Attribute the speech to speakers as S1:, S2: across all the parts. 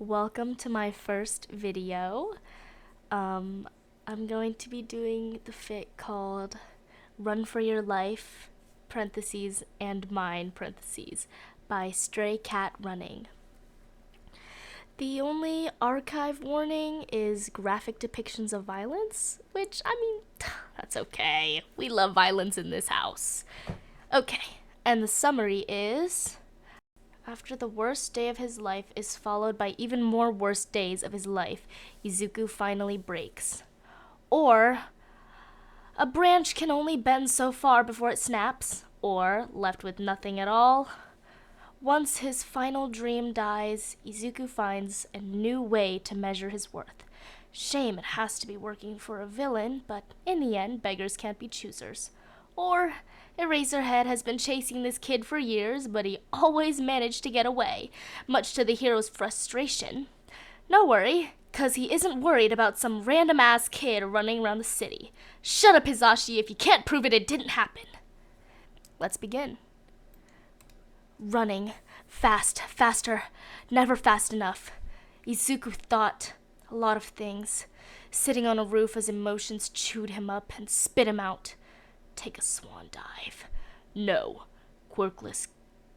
S1: Welcome to my first video. I'm going to be doing the fic called Run for Your Life, parentheses, and Mine, parentheses, by Stray Cat Running. The only archive warning is graphic depictions of violence, which, that's okay. We love violence in this house. Okay, and the summary is... After the worst day of his life is followed by even more worst days of his life, Izuku finally breaks. Or, a branch can only bend so far before it snaps, or, left with nothing at all. Once his final dream dies, Izuku finds a new way to measure his worth. Shame it has to be working for a villain, but in the end, beggars can't be choosers. Or, Eraserhead has been chasing this kid for years, but he always managed to get away, much to the hero's frustration. No worry, 'cause he isn't worried about some random-ass kid running around the city. Shut up, Hizashi, if you can't prove it didn't happen. Let's begin. Running. Fast, faster, never fast enough. Izuku thought a lot of things, sitting on a roof as emotions chewed him up and spit him out. Take a swan dive. No, quirkless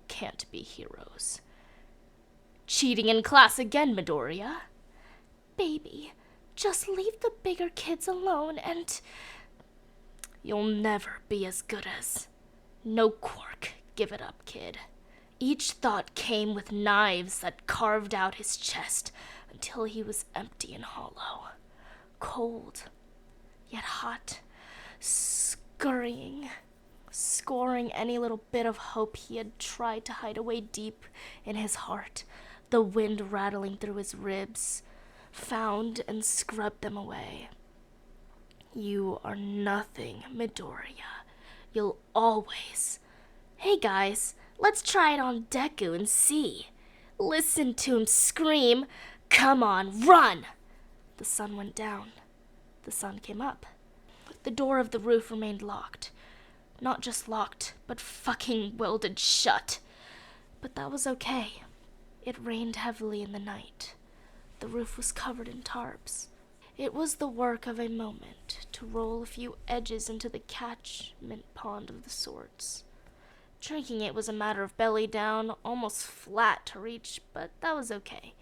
S1: can't be heroes. Cheating in class again, Midoriya. Baby, just leave the bigger kids alone and... You'll never be as good as... No Quark, give it up, kid. Each thought came with knives that carved out his chest until he was empty and hollow. Cold, yet hot, scurrying, scoring any little bit of hope he had tried to hide away deep in his heart, the wind rattling through his ribs, found and scrubbed them away. You are nothing, Midoriya. You'll always... Hey guys, let's try it on Deku and see. Listen to him scream, "Come on, run!" The sun went down. The sun came up. The door of the roof remained locked. Not just locked, but fucking welded shut. But that was okay. It rained heavily in the night. The roof was covered in tarps. It was the work of a moment to roll a few edges into the catchment pond of the sorts. Drinking it was a matter of belly down, almost flat to reach, but that was okay.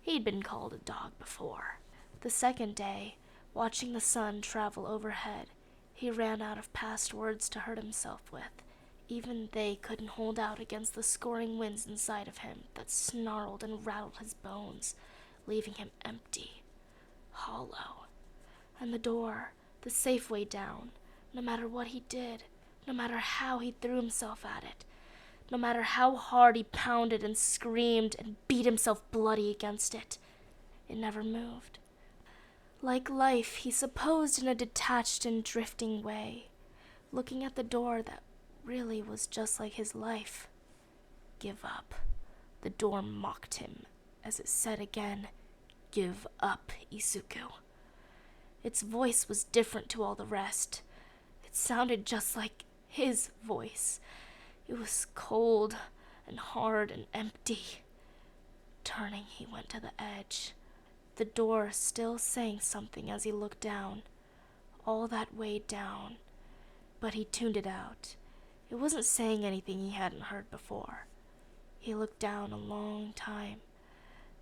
S1: He'd been called a dog before. The second day, watching the sun travel overhead, he ran out of past words to hurt himself with. Even they couldn't hold out against the scoring winds inside of him that snarled and rattled his bones, leaving him empty, hollow. And the door, the safe way down, no matter what he did, no matter how he threw himself at it, no matter how hard he pounded and screamed and beat himself bloody against it, it never moved. Like life, he supposed in a detached and drifting way, looking at the door that really was just like his life. Give up. The door mocked him as it said again, "Give up, Izuku." Its voice was different to all the rest. It sounded just like his voice. It was cold and hard and empty. Turning, he went to the edge. The door still saying something as he looked down, all that way down, but he tuned it out. It wasn't saying anything he hadn't heard before. He looked down a long time.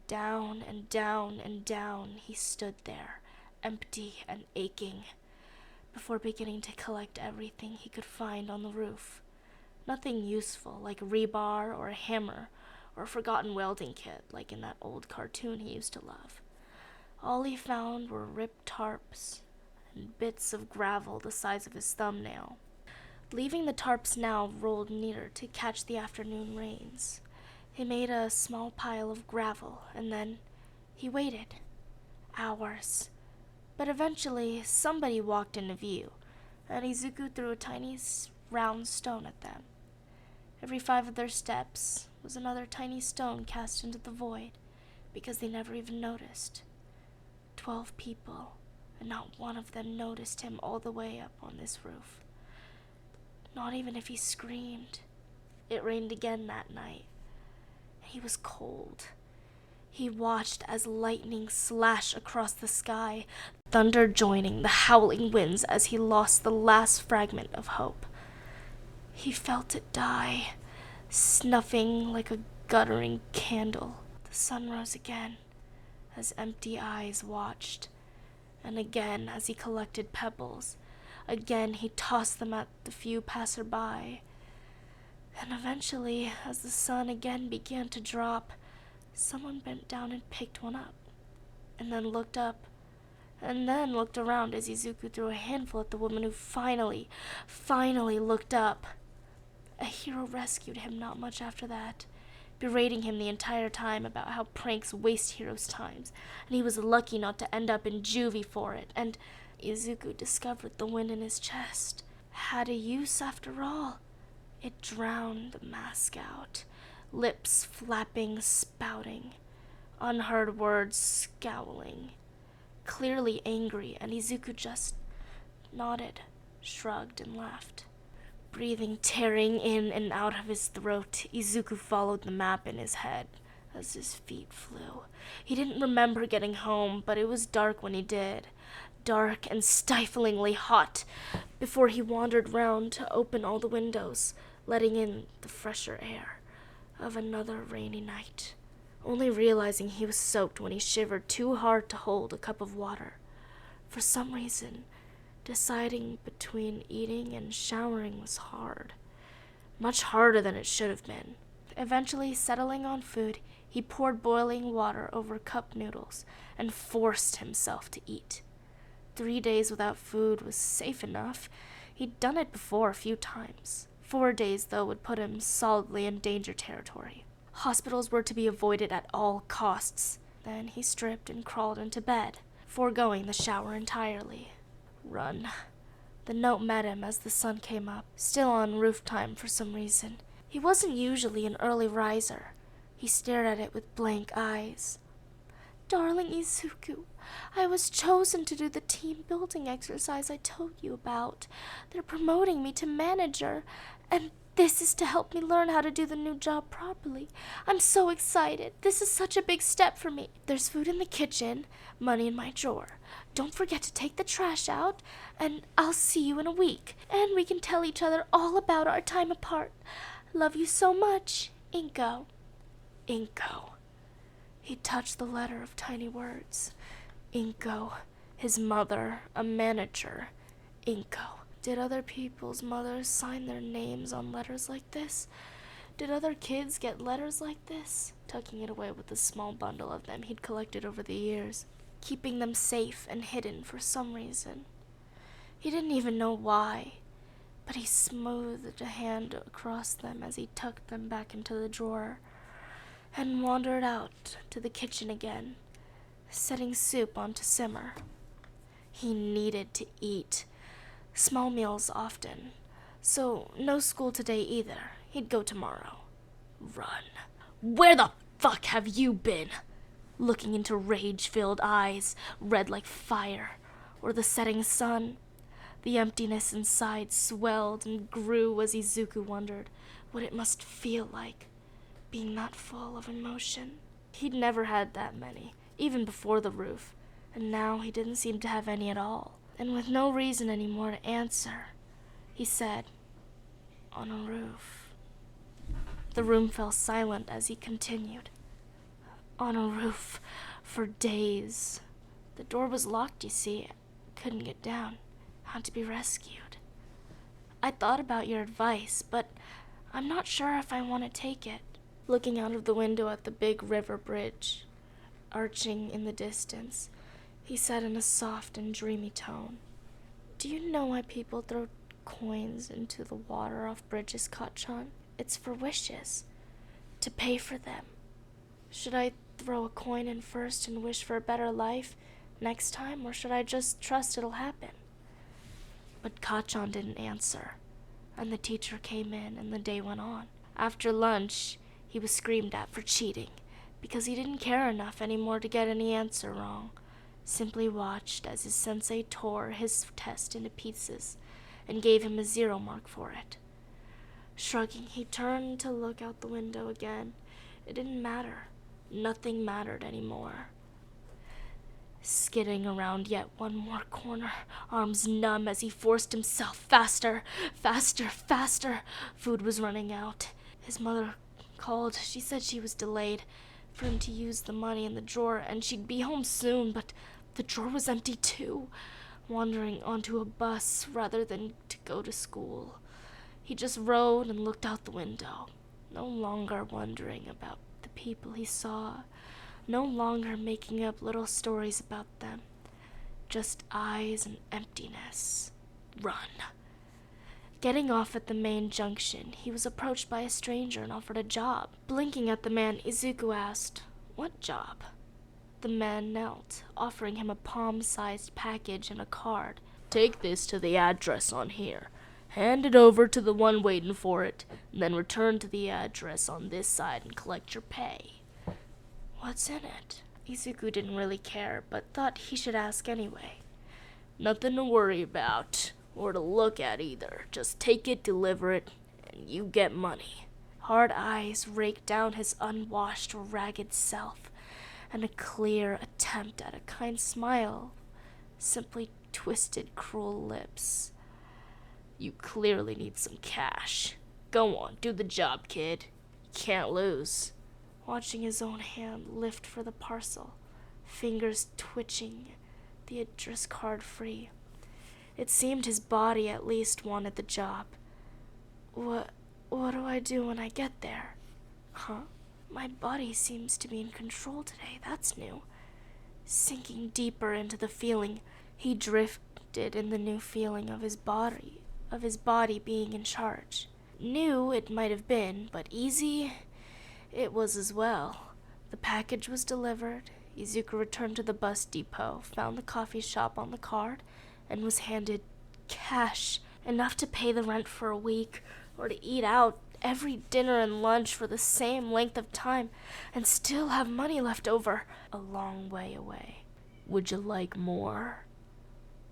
S1: Down and down and down he stood there, empty and aching, before beginning to collect everything he could find on the roof. Nothing useful, like rebar or a hammer, or a forgotten welding kit, like in that old cartoon he used to love. All he found were ripped tarps and bits of gravel the size of his thumbnail. Leaving the tarps now rolled neater to catch the afternoon rains, he made a small pile of gravel, and then he waited. Hours. But eventually, somebody walked into view, and Izuku threw a tiny round stone at them. Every 5 of their steps was another tiny stone cast into the void, because they never even noticed. 12 people, and not one of them noticed him all the way up on this roof. Not even if he screamed. It rained again that night, and he was cold. He watched as lightning slashed across the sky, thunder joining the howling winds as he lost the last fragment of hope. He felt it die, snuffing like a guttering candle. The sun rose again as empty eyes watched, and again as he collected pebbles. Again he tossed them at the few passerby. And eventually, as the sun again began to drop, someone bent down and picked one up, and then looked up, and then looked around as Izuku threw a handful at the woman who finally looked up. A hero rescued him not much after that, berating him the entire time about how pranks waste heroes' times, and he was lucky not to end up in juvie for it, and Izuku discovered the wind in his chest had a use after all. It drowned the mask out, lips flapping, spouting, unheard words scowling, clearly angry, and Izuku just nodded, shrugged, and laughed. Breathing tearing in and out of his throat, Izuku followed the map in his head as his feet flew. He didn't remember getting home, but it was dark when he did. Dark and stiflingly hot, before he wandered round to open all the windows, letting in the fresher air of another rainy night, only realizing he was soaked when he shivered too hard to hold a cup of water. For some reason, deciding between eating and showering was hard, much harder than it should have been. Eventually, settling on food, he poured boiling water over cup noodles and forced himself to eat. 3 days without food was safe enough. He'd done it before a few times. 4 days, though, would put him solidly in danger territory. Hospitals were to be avoided at all costs. Then he stripped and crawled into bed, foregoing the shower entirely. Run. The note met him as the sun came up, still on roof time for some reason. He wasn't usually an early riser. He stared at it with blank eyes. Darling Izuku, I was chosen to do the team building exercise I told you about. They're promoting me to manager, and this is to help me learn how to do the new job properly. I'm so excited. This is such a big step for me. There's food in the kitchen, money in my drawer. Don't forget to take the trash out, and I'll see you in a week, and we can tell each other all about our time apart. Love you so much, Inko. Inko. He touched the letter of tiny words. Inko, his mother, a manager. Inko. Did other people's mothers sign their names on letters like this? Did other kids get letters like this? Tucking it away with a small bundle of them he'd collected over the years, keeping them safe and hidden for some reason. He didn't even know why, but he smoothed a hand across them as he tucked them back into the drawer, and wandered out to the kitchen again, setting soup on to simmer. He needed to eat. Small meals often. So no school today either. He'd go tomorrow. Run. Where the fuck have you been? Looking into rage-filled eyes, red like fire, or the setting sun. The emptiness inside swelled and grew as Izuku wondered what it must feel like, being that full of emotion. He'd never had that many, even before the roof, and now he didn't seem to have any at all. And with no reason anymore to answer, he said, "On a roof." The room fell silent as he continued. On a roof for days. The door was locked, you see. Couldn't get down. Had to be rescued. I thought about your advice, but I'm not sure if I want to take it. Looking out of the window at the big river bridge, arching in the distance, he said in a soft and dreamy tone, "Do you know why people throw coins into the water off bridges, Kachan? It's for wishes. To pay for them. Should I throw a coin in first and wish for a better life next time, or should I just trust it'll happen?" But Kachan didn't answer, and the teacher came in and the day went on. After lunch, he was screamed at for cheating, because he didn't care enough anymore to get any answer wrong. Simply watched as his sensei tore his test into pieces and gave him a 0 mark for it. Shrugging, he turned to look out the window again. It didn't matter. Nothing mattered anymore. Skidding around yet one more corner, arms numb as he forced himself faster, faster, faster. Food was running out. His mother called. She said she was delayed for him to use the money in the drawer and she'd be home soon, but the drawer was empty too. Wandering onto a bus rather than to go to school. He just rode and looked out the window, no longer wondering about the people he saw, no longer making up little stories about them. Just eyes and emptiness. Run. Getting off at the main junction, he was approached by a stranger and offered a job. Blinking at the man, Izuku asked, "What job?" The man knelt, offering him a palm-sized package and a card. "Take this to the address on here. Hand it over to the one waiting for it, and then return to the address on this side and collect your pay." "What's in it?" Izuku didn't really care, but thought he should ask anyway. "Nothing to worry about, or to look at either. Just take it, deliver it, and you get money." Hard eyes raked down his unwashed, ragged self, and a clear attempt at a kind smile simply twisted cruel lips. "You clearly need some cash. Go on, do the job, kid. You can't lose." Watching his own hand lift for the parcel, fingers twitching, the address card free. It seemed his body at least wanted the job. What do I do when I get there? Huh? My body seems to be in control today. That's new. Sinking deeper into the feeling, he drifted in the new feeling of his body being in charge. New it might have been, but easy it was as well. The package was delivered. Izuku returned to the bus depot, found the coffee shop on the card, and was handed cash, enough to pay the rent for a week, or to eat out every dinner and lunch for the same length of time, and still have money left over. A long way away. "Would you like more?"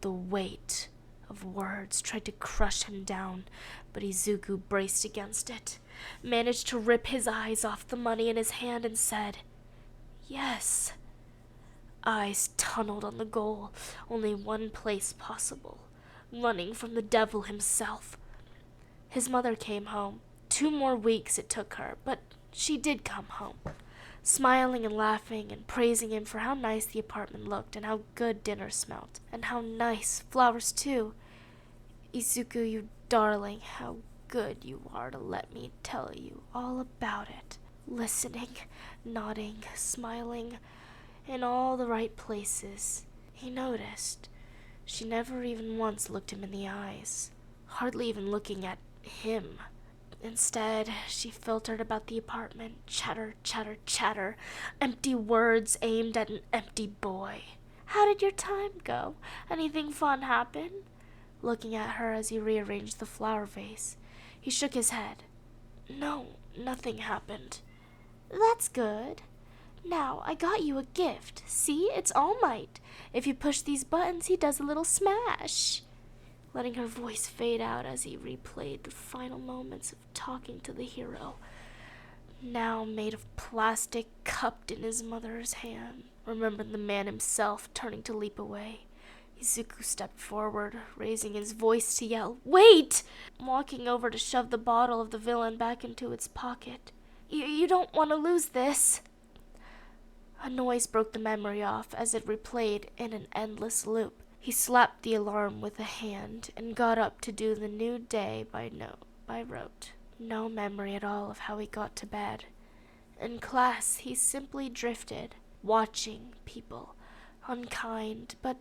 S1: The weight of words tried to crush him down, but Izuku braced against it, managed to rip his eyes off the money in his hand and said, "Yes." Eyes tunneled on the goal, only one place possible, running from the devil himself. His mother came home. 2 more weeks it took her, but she did come home, smiling and laughing and praising him for how nice the apartment looked and how good dinner smelled, and how nice flowers too. "Izuku, you darling, how good you are to let me tell you all about it." Listening, nodding, smiling, in all the right places. He noticed she never even once looked him in the eyes, hardly even looking at him. Instead, she filtered about the apartment, chatter, chatter, chatter, empty words aimed at an empty boy. "How did your time go? Anything fun happen?" Looking at her as he rearranged the flower vase, he shook his head. "No, nothing happened." "That's good. Now, I got you a gift. See, it's All Might. If you push these buttons, he does a little smash." Letting her voice fade out as he replayed the final moments of talking to the hero, now made of plastic, cupped in his mother's hand. Remembering the man himself turning to leap away, Izuku stepped forward, raising his voice to yell, "Wait!" Walking over to shove the bottle of the villain back into its pocket. You don't want to lose this." A noise broke the memory off as it replayed in an endless loop. He slapped the alarm with a hand and got up to do the new day by rote. No memory at all of how he got to bed. In class, he simply drifted, watching people, unkind, but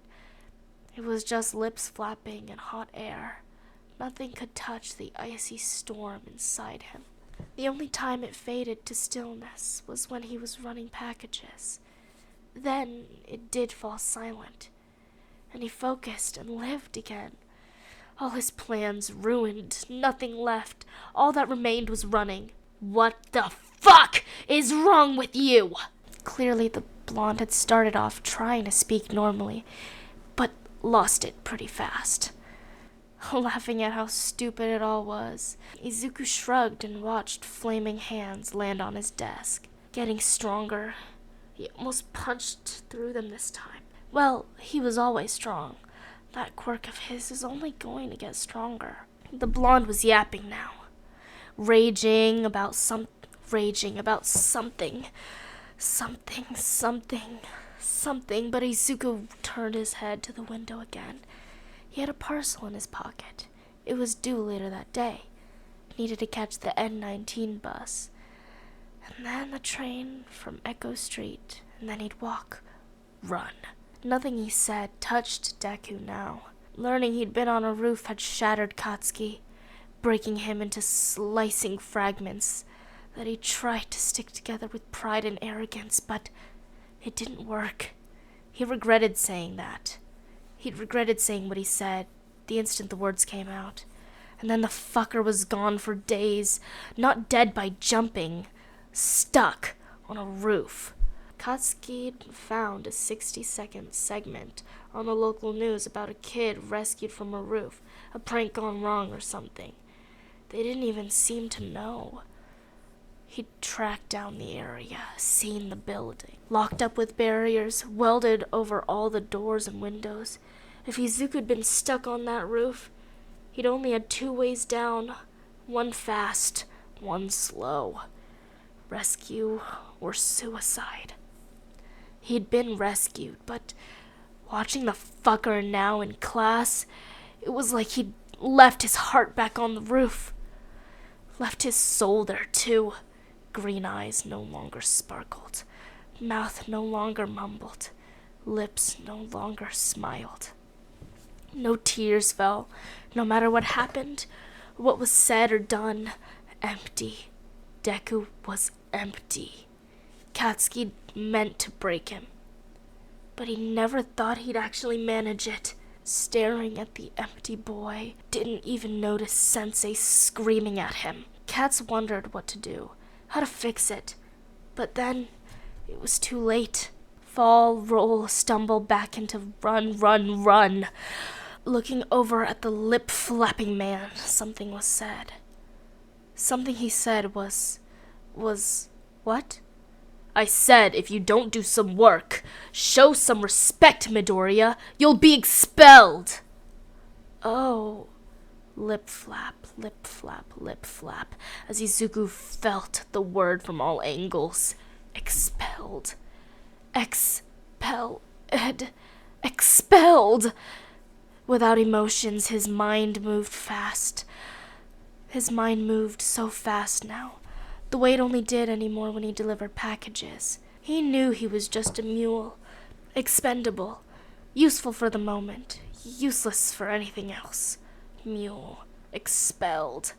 S1: it was just lips flapping and hot air. Nothing could touch the icy storm inside him. The only time it faded to stillness was when he was running packages. Then it did fall silent, and he focused and lived again. All his plans ruined, nothing left. All that remained was running. "What the fuck is wrong with you?" Clearly the blonde had started off trying to speak normally, but lost it pretty fast. Laughing at how stupid it all was, Izuku shrugged and watched flaming hands land on his desk. getting stronger. He almost punched through them this time. Well, he was always strong. That quirk of his is only going to get stronger. The blonde was yapping now, raging about something, but Izuku turned his head to the window again. He had a parcel in his pocket. It was due later that day. He needed to catch the N19 bus, and then the train from Echo Street, and then he'd run. Nothing he said touched Deku now. Learning he'd been on a roof had shattered Katsuki, breaking him into slicing fragments that he tried to stick together with pride and arrogance, but it didn't work. He regretted saying that. He'd regretted saying what he said the instant the words came out. And then the fucker was gone for days, not dead by jumping, stuck on a roof. Katsuki found a 60-second segment on the local news about a kid rescued from a roof, a prank gone wrong or something. They didn't even seem to know. He'd tracked down the area, seen the building, locked up with barriers, welded over all the doors and windows. If Izuku'd been stuck on that roof, he'd only had 2 ways down, one fast, one slow. Rescue or suicide. He'd been rescued, but watching the fucker now in class, it was like he'd left his heart back on the roof. Left his soul there, too. Green eyes no longer sparkled. Mouth no longer mumbled. Lips no longer smiled. No tears fell, no matter what happened, what was said or done. Empty. Deku was empty. Katsuki meant to break him, but he never thought he'd actually manage it. Staring at the empty boy, didn't even notice Sensei screaming at him. Katz wondered what to do, how to fix it, but then it was too late. Fall, roll, stumble back into run. Looking over at the lip-flapping man, something was said. Something he said was, what? I said if you don't do some work, show some respect, Midoriya, you'll be expelled. Oh. Lip flap, as Izuku felt the word from all angles. Expelled. Expelled. Without emotions, his mind moved fast. His mind moved so fast now, the way it only did anymore when he delivered packages. He knew he was just a mule, expendable, useful for the moment, useless for anything else. Mule, expelled.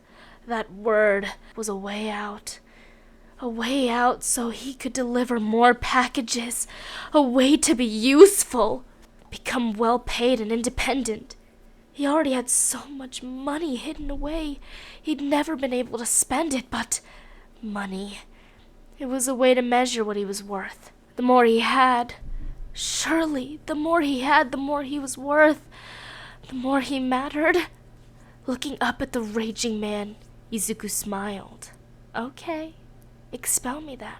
S1: That word was a way out. A way out so he could deliver more packages. A way to be useful. Become well paid and independent. He already had so much money hidden away. He'd never been able to spend it, but money. It was a way to measure what he was worth. The more he had, surely, the more he had, the more he was worth. The more he mattered. Looking up at the raging man, Izuku smiled. Okay, expel me then.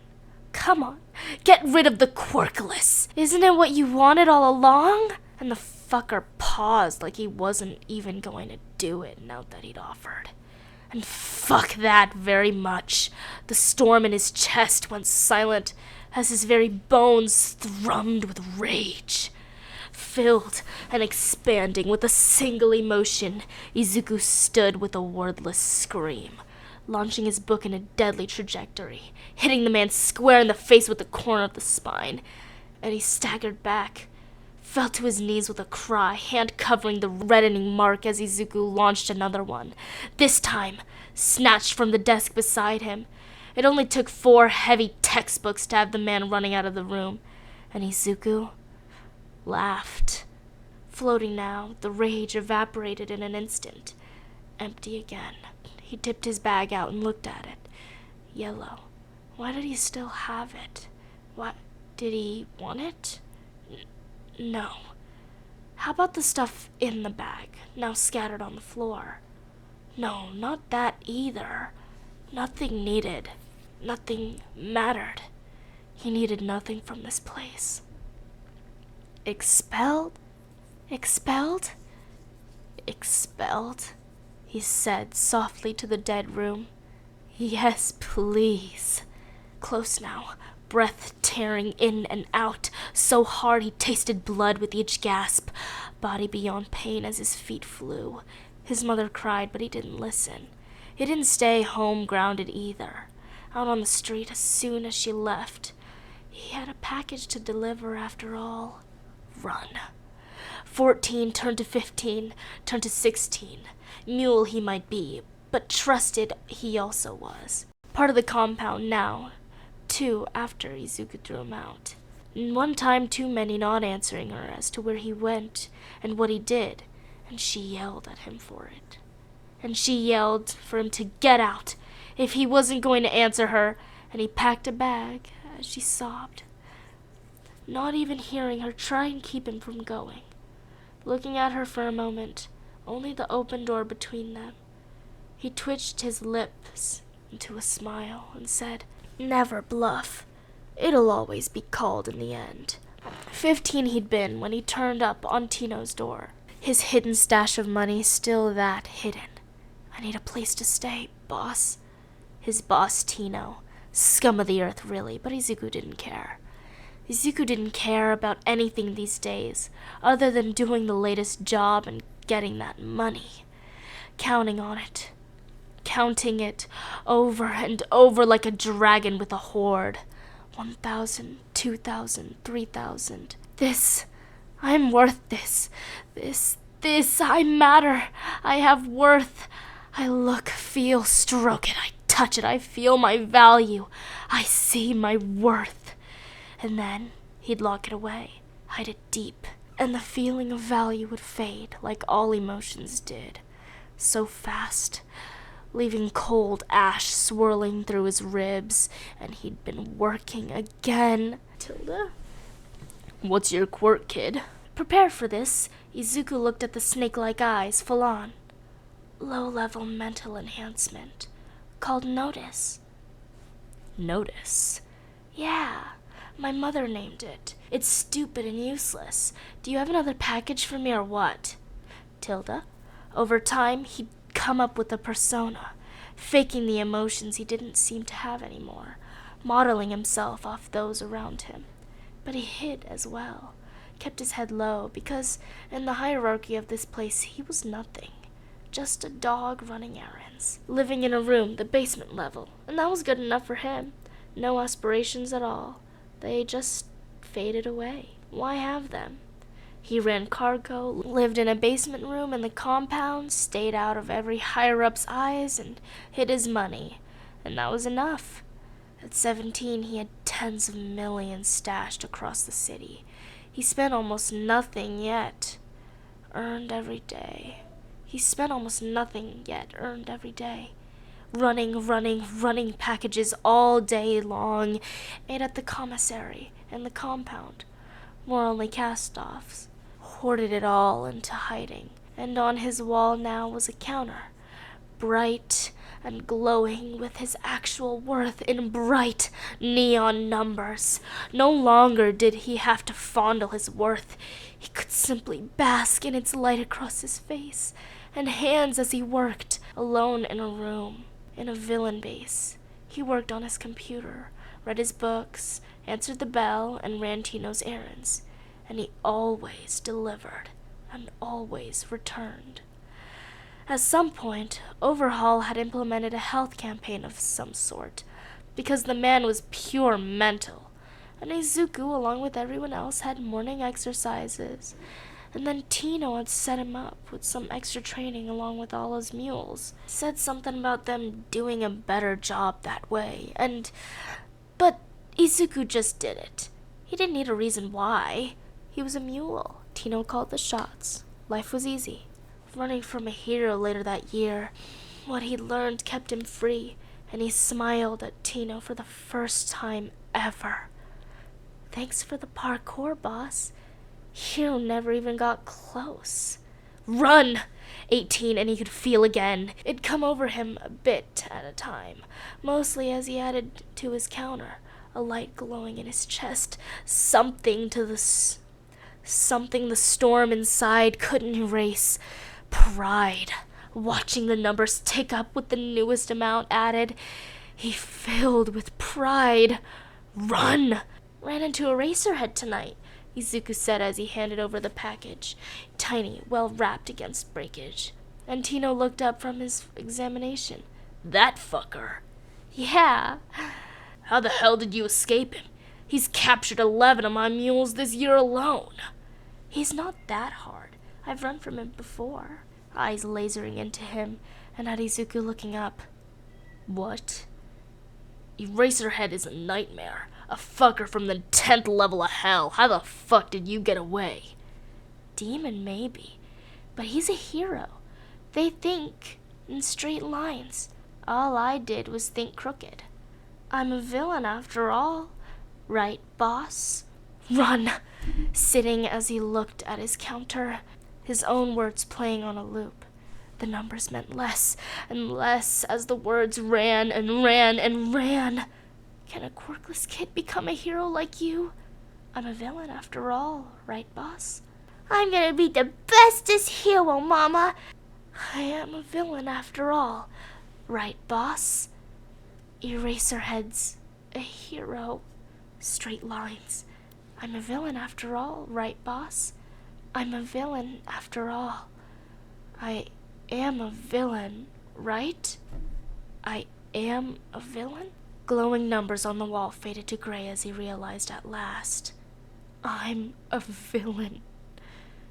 S1: Come on, get rid of the quirkless. Isn't it what you wanted all along? And the fucker paused like he wasn't even going to do it now that he'd offered. And fuck that very much. The storm in his chest went silent as his very bones thrummed with rage. Filled and expanding with a single emotion, Izuku stood with a wordless scream, launching his book in a deadly trajectory, hitting the man square in the face with the corner of the spine. And he staggered back, fell to his knees with a cry, hand covering the reddening mark as Izuku launched another one, this time snatched from the desk beside him. It only took 4 heavy textbooks to have the man running out of the room, and Izuku laughed. Floating now, the rage evaporated in an instant. Empty again. He tipped his bag out and looked at it. Yellow. Why did he still have it? What? Did he want it? No. How about the stuff in the bag, now scattered on the floor? No, not that either. Nothing needed. Nothing mattered. He needed nothing from this place. Expelled? Expelled? Expelled? He said softly to the dead room. Yes, please. Close now, breath tearing in and out, so hard he tasted blood with each gasp, body beyond pain as his feet flew. His mother cried, but he didn't listen. He didn't stay home grounded either. Out on the street as soon as she left. He had a package to deliver after all. Run. 14 turned to 15, turned to 16. Mule he might be, but trusted he also was. Part of the compound now, too, after Izuku threw him out. And one time too many not answering her as to where he went and what he did, and she yelled at him for it. And she yelled for him to get out if he wasn't going to answer her, and he packed a bag as she sobbed, not even hearing her try and keep him from going. Looking at her for a moment, only the open door between them. He twitched his lips into a smile and said, "Never bluff. It'll always be called in the end." 15 he'd been when he turned up on Tino's door. His hidden stash of money still that hidden. "I need a place to stay, boss." His boss, Tino. Scum of the earth, really, but Izuku didn't care. Izuku didn't care about anything these days, other than doing the latest job and getting that money. Counting on it. Counting it over and over like a dragon with a hoard. 1,000, 2,000, 3,000. I'm worth this. I matter. I have worth. I look, feel, stroke it. I touch it. I feel my value. I see my worth. And then he'd lock it away, hide it deep, and the feeling of value would fade like all emotions did. So fast, leaving cold ash swirling through his ribs, and he'd been working again. Tilda? What's your quirk, kid? Prepare for this. Izuku looked at the snake-like eyes full on. Low-level mental enhancement, called Notice. Notice? Yeah, my mother named it. It's stupid and useless. Do you have another package for me or what? Tilda? Over time, he'd come up with a persona, faking the emotions he didn't seem to have anymore, modeling himself off those around him. But he hid as well, kept his head low, because in the hierarchy of this place he was nothing. Just a dog running errands, living in a room, the basement level, and that was good enough for him. No aspirations at all. They just faded away. Why have them? He ran cargo, lived in a basement room in the compound, stayed out of every higher-up's eyes, and hid his money. And that was enough. At 17, he had tens of millions stashed across the city. He spent almost nothing yet, earned every day. Running packages all day long, ate at the commissary and the compound. Wore only cast-offs. Hoarded it all into hiding. And on his wall now was a counter, bright and glowing with his actual worth in bright neon numbers. No longer did he have to fondle his worth. He could simply bask in its light across his face and hands as he worked, alone in a room, in a villain base. He worked on his computer, read his books, answered the bell, and ran Tino's errands. And he always delivered and always returned. At some point, Overhaul had implemented a health campaign of some sort, because the man was pure mental, and Izuku, along with everyone else, had morning exercises, and then Tino had set him up with some extra training along with all his mules. Said something about them doing a better job that way, but Izuku just did it. He didn't need a reason why. He was a mule. Tino called the shots. Life was easy. Running from a hero later that year, what he'd learned kept him free, and he smiled at Tino for the first time ever. Thanks for the parkour, boss. Hero never even got close. Run! 18, and he could feel again. It'd come over him a bit at a time, mostly as he added to his counter. a light glowing in his chest, something the storm inside couldn't erase. Pride. Watching the numbers tick up with the newest amount added, he filled with pride. Run! Ran into Eraserhead tonight, Izuku said as he handed over the package, tiny, well wrapped against breakage. And Tino looked up from his examination. That fucker. Yeah. How the hell did you escape him? He's captured 11 of my mules this year alone. He's not that hard. I've run from him before. Eyes lasering into him, and at Izuku looking up. What? Eraserhead is a nightmare. A fucker from the 10th level of hell. How the fuck did you get away? Demon, maybe. But he's a hero. They think in straight lines. All I did was think crooked. I'm a villain after all. Right, boss? Run! Sitting as he looked at his counter, his own words playing on a loop. The numbers meant less and less as the words ran and ran and ran. Can a quirkless kid become a hero like you? I'm a villain after all, right, boss? I'm gonna be the bestest hero, Mama. I am a villain after all, right, boss? Eraserhead's a hero. Straight lines. I'm a villain after all, right, boss? I'm a villain after all. I am a villain, right? I am a villain? Glowing numbers on the wall faded to gray as he realized at last. I'm a villain.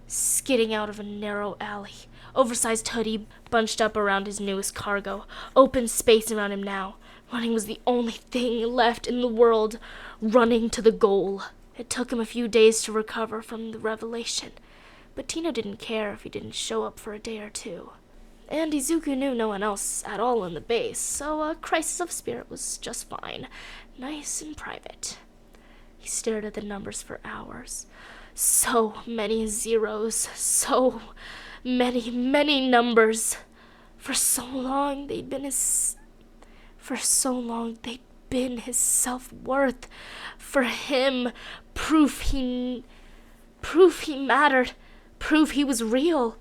S1: Skidding out of a narrow alley, oversized hoodie bunched up around his newest cargo, open space around him now. Running was the only thing left in the world, running to the goal. It took him a few days to recover from the revelation, but Tino didn't care if he didn't show up for a day or two. And Izuku knew no one else at all in the base, so a crisis of spirit was just fine, nice and private. He stared at the numbers for hours. So many zeros, so many numbers. For so long they'd been his self-worth. For him, proof he mattered, proof he was real.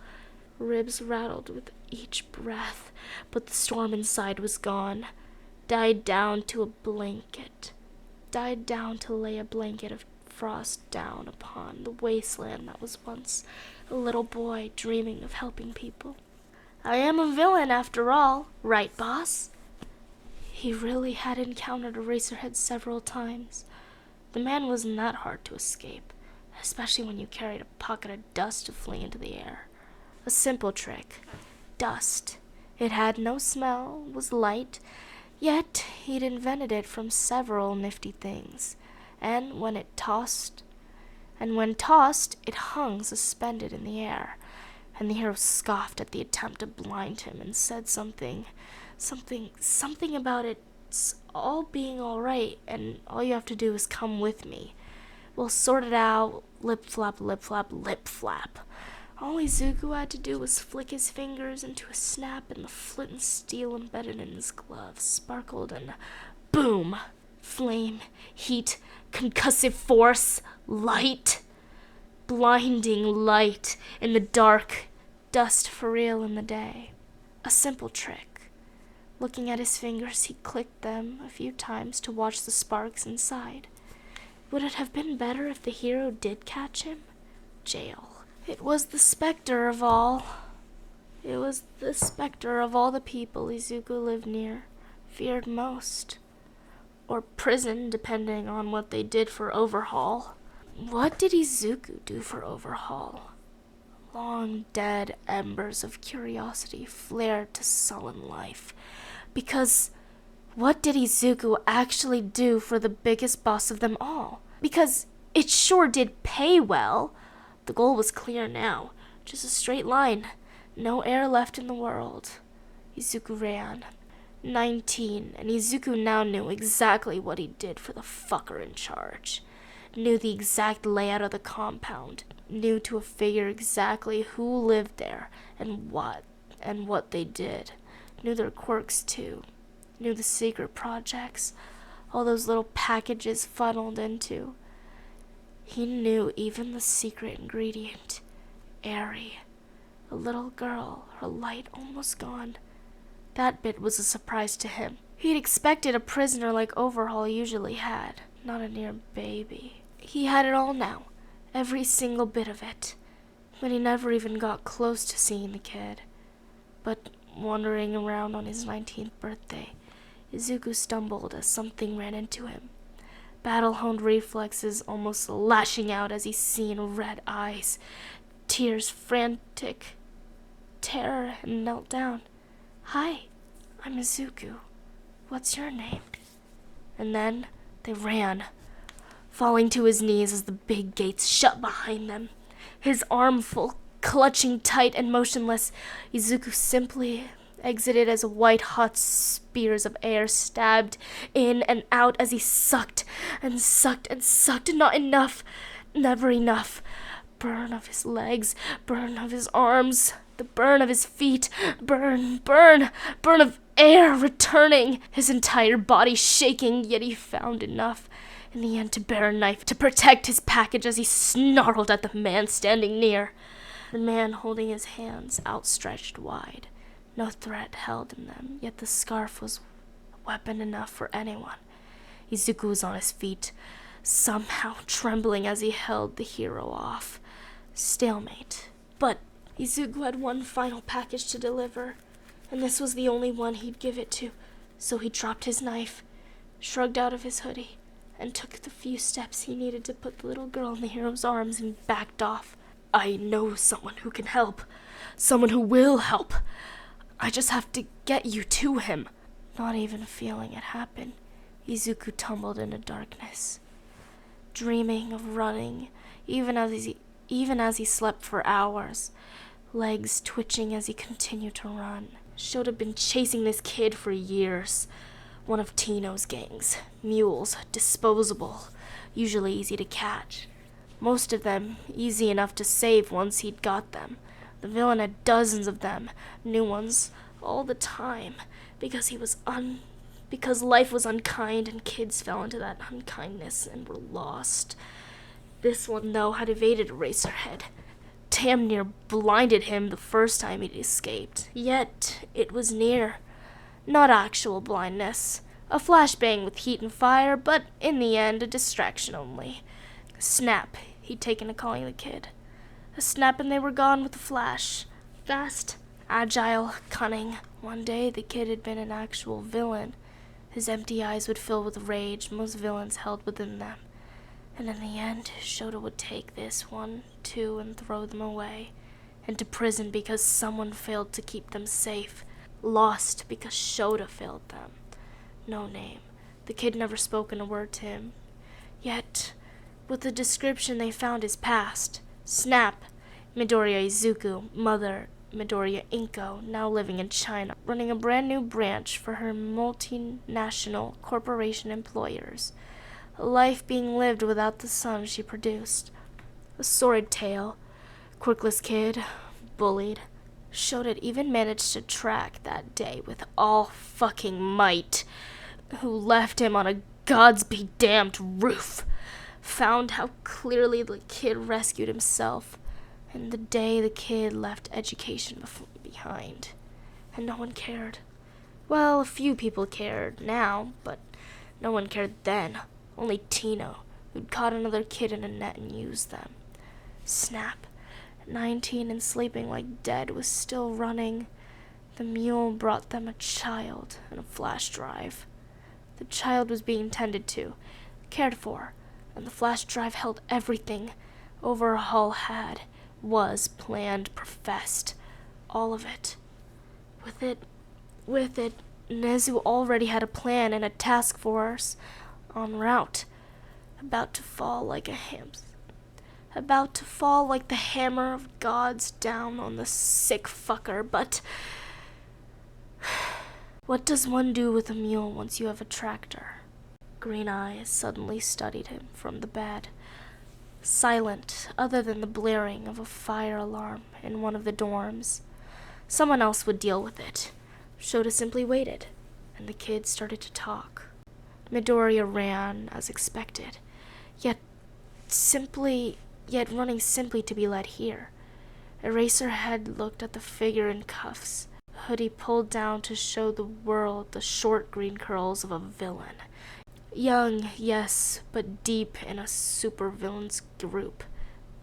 S1: Ribs rattled with each breath, but the storm inside was gone. Died down to lay a blanket of frost down upon the wasteland that was once a little boy dreaming of helping people. I am a villain after all, right, boss? He really had encountered Eraserhead several times. The man wasn't that hard to escape, especially when you carried a pocket of dust to flee into the air. A simple trick. Dust. It had no smell, was light, yet he'd invented it from several nifty things. And when tossed, it hung suspended in the air, and the hero scoffed at the attempt to blind him and said something about it's all being all right, and all you have to do is come with me. We'll sort it out, lip flap, lip flap, lip flap. All Izuku had to do was flick his fingers into a snap, and the flint and steel embedded in his glove sparkled, and boom! Flame, heat, concussive force, light. Blinding light in the dark, dust for real in the day. A simple trick. Looking at his fingers, he clicked them a few times to watch the sparks inside. Would it have been better if the hero did catch him? Jail. It was the specter of all the people Izuku lived near, feared most. Or prison, depending on what they did for overhaul. What did Izuku do for overhaul? Long dead embers of curiosity flared to sullen life. Because what did Izuku actually do for the biggest boss of them all? Because it sure did pay well. The goal was clear now. Just a straight line. No air left in the world. Izuku ran. 19, and Izuku now knew exactly what he did for the fucker in charge. Knew the exact layout of the compound. Knew to a figure exactly who lived there and what they did. Knew their quirks too. Knew the secret projects. all those little packages funneled into. He knew even the secret ingredient, Airy. A little girl, her light almost gone. That bit was a surprise to him. He'd expected a prisoner like Overhaul usually had, not a near baby. He had it all now, every single bit of it, but he never even got close to seeing the kid. But wandering around on his 19th birthday, Izuku stumbled as something ran into him. Battle-honed reflexes almost lashing out as he seen red eyes, tears frantic, terror, and knelt down. "Hi, I'm Izuku. What's your name?" And then they ran, falling to his knees as the big gates shut behind them. His arm full, clutching tight and motionless, Izuku simply exited as white-hot spears of air stabbed in and out as he sucked and sucked and sucked. Not enough, never enough. Burn of his legs, burn of his arms, the burn of his feet, burn of air returning, his entire body shaking, yet he found enough in the end to bear a knife to protect his package as he snarled at the man standing near. The man holding his hands outstretched wide. No threat held in them, yet the scarf was weapon enough for anyone. Izuku was on his feet, somehow trembling as he held the hero off. Stalemate. But Izuku had one final package to deliver, and this was the only one he'd give it to, so he dropped his knife, shrugged out of his hoodie, and took the few steps he needed to put the little girl in the hero's arms and backed off. "I know someone who can help. Someone who will help. I just have to get you to him." Not even feeling it happen, Izuku tumbled into darkness, dreaming of running, even as he slept for hours, legs twitching as he continued to run. Should have been chasing this kid for years. One of Tino's gangs. Mules, disposable, usually easy to catch. Most of them easy enough to save once he'd got them. The villain had dozens of them, new ones, all the time, because life was unkind and kids fell into that unkindness and were lost. This one, though, had evaded Eraserhead. Damn near blinded him the first time he'd escaped. Yet it was near. Not actual blindness. A flashbang with heat and fire, but in the end a distraction only. Snap, he'd taken to calling the kid. A snap and they were gone with a flash. Fast, agile, cunning. One day the kid had been an actual villain. His empty eyes would fill with rage most villains held within them. And in the end, Shota would take this one, too, and throw them away. Into prison because someone failed to keep them safe. Lost because Shota failed them. No name. The kid never spoken a word to him. Yet, with the description they found his past. Snap, Midoriya Izuku, mother, Midoriya Inko, now living in China, running a brand new branch for her multinational corporation employers. A life being lived without the son she produced. A sordid tale. Quirkless kid, bullied. Shota even managed to track that day with all fucking might. Who left him on a God's be damned roof. Found how clearly the kid rescued himself. And the day the kid left education behind. And no one cared. Well, a few people cared now, but no one cared then. Only Tino, who'd caught another kid in a net and used them. Snap, 19 and sleeping like dead, was still running. The mule brought them a child and a flash drive. The child was being tended to, cared for, and the flash drive held everything Overhaul had, was, planned, professed. All of it. With it, Nezu already had a plan and a task force en route, about to fall like the hammer of gods down on the sick fucker, but what does one do with a mule once you have a tractor? Green eyes suddenly studied him from the bed, silent other than the blaring of a fire alarm in one of the dorms. Someone else would deal with it. Shota simply waited, and the kid started to talk. Midoriya ran as expected, yet running simply to be led here. Eraserhead looked at the figure in cuffs, hoodie pulled down to show the world the short green curls of a villain. Young, yes, but deep in a supervillain's group,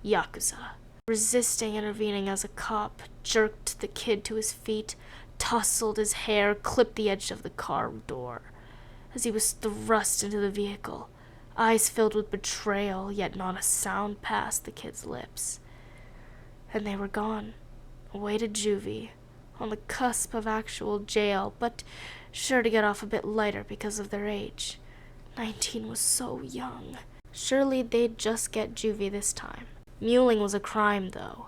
S1: Yakuza. Resisting intervening as a cop, jerked the kid to his feet, tousled his hair, clipped the edge of the car door. As he was thrust into the vehicle, eyes filled with betrayal, yet not a sound passed the kid's lips. And they were gone, away to juvie, on the cusp of actual jail, but sure to get off a bit lighter because of their age. 19 was so young. Surely they'd just get juvie this time. Muling was a crime, though.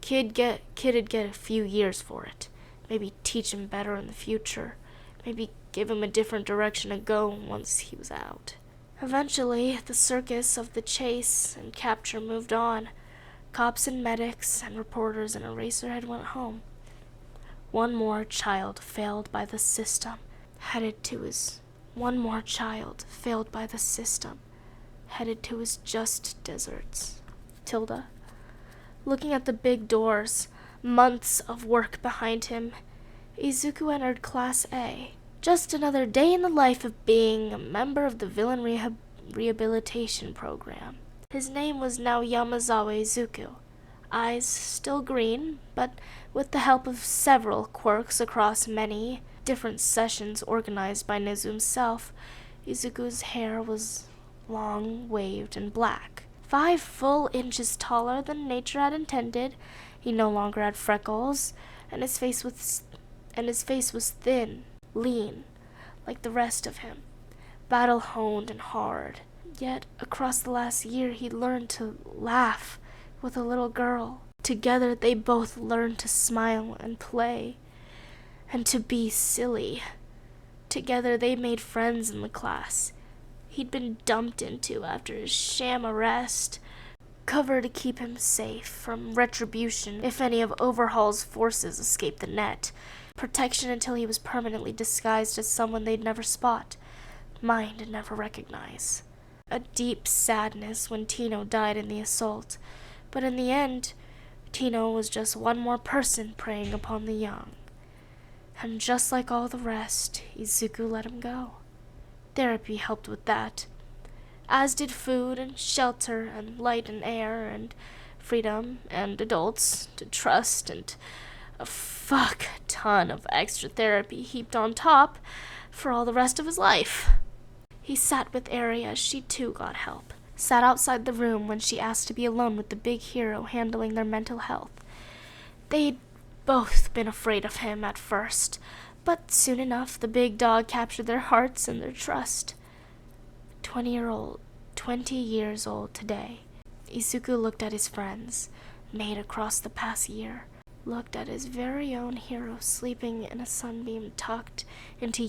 S1: Kid'd get a few years for it. Maybe teach him better in the future. Maybe give him a different direction to go once he was out. Eventually, the circus of the chase and capture moved on. Cops and medics and reporters and Eraserhead went home. One more child failed by the system, headed to his just deserts. Tilda. Looking at the big doors, months of work behind him, Izuku entered Class A. Just another day in the life of being a member of the Villain Rehabilitation program. His name was now Yamazawa Izuku. Eyes still green, but with the help of several quirks across many different sessions organized by Nezu himself, Izuku's hair was long, waved, and black. 5 full inches taller than nature had intended. He no longer had freckles, and his face was thin, lean, like the rest of him, battle-honed and hard. Yet, across the last year, he learned to laugh with a little girl. Together, they both learned to smile and play, and to be silly. Together, they made friends in the class he'd been dumped into after his sham arrest, cover to keep him safe from retribution if any of Overhaul's forces escaped the net, protection until he was permanently disguised as someone they'd never spot, mind and never recognize. A deep sadness when Tino died in the assault, but in the end, Tino was just one more person preying upon the young. And just like all the rest, Izuku let him go. Therapy helped with that, as did food and shelter and light and air and freedom and adults to trust and a fuck ton of extra therapy heaped on top for all the rest of his life. He sat with Eri as she too got help, sat outside the room when she asked to be alone with the big hero handling their mental health. They'd both been afraid of him at first, but soon enough the big dog captured their hearts and their trust. 20 years old today, Izuku looked at his friends, made across the past year, looked at his very own hero sleeping in a sunbeam tucked into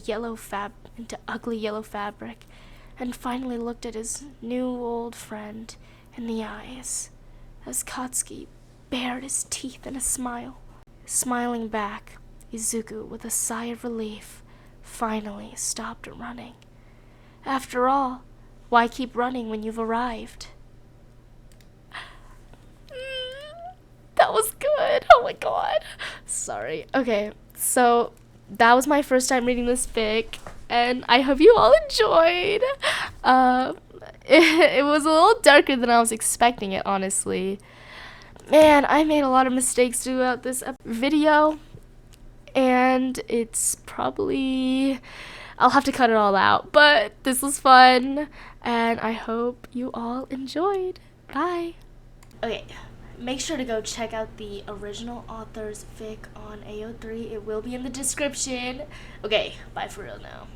S1: ugly yellow fabric, and finally looked at his new old friend in the eyes, as Katsuki bared his teeth in a smile. Smiling back, Izuku, with a sigh of relief, finally stopped running. After all, why keep running when you've arrived? That was good. Oh my god. Sorry. Okay, so that was my first time reading this fic, and I hope you all enjoyed. It was a little darker than I was expecting it, honestly. Man, I made a lot of mistakes throughout this video, and it's probably... I'll have to cut it all out, but this was fun, and I hope you all enjoyed. Bye! Okay, make sure to go check out the original author's fic on AO3. It will be in the description. Okay, bye for real now.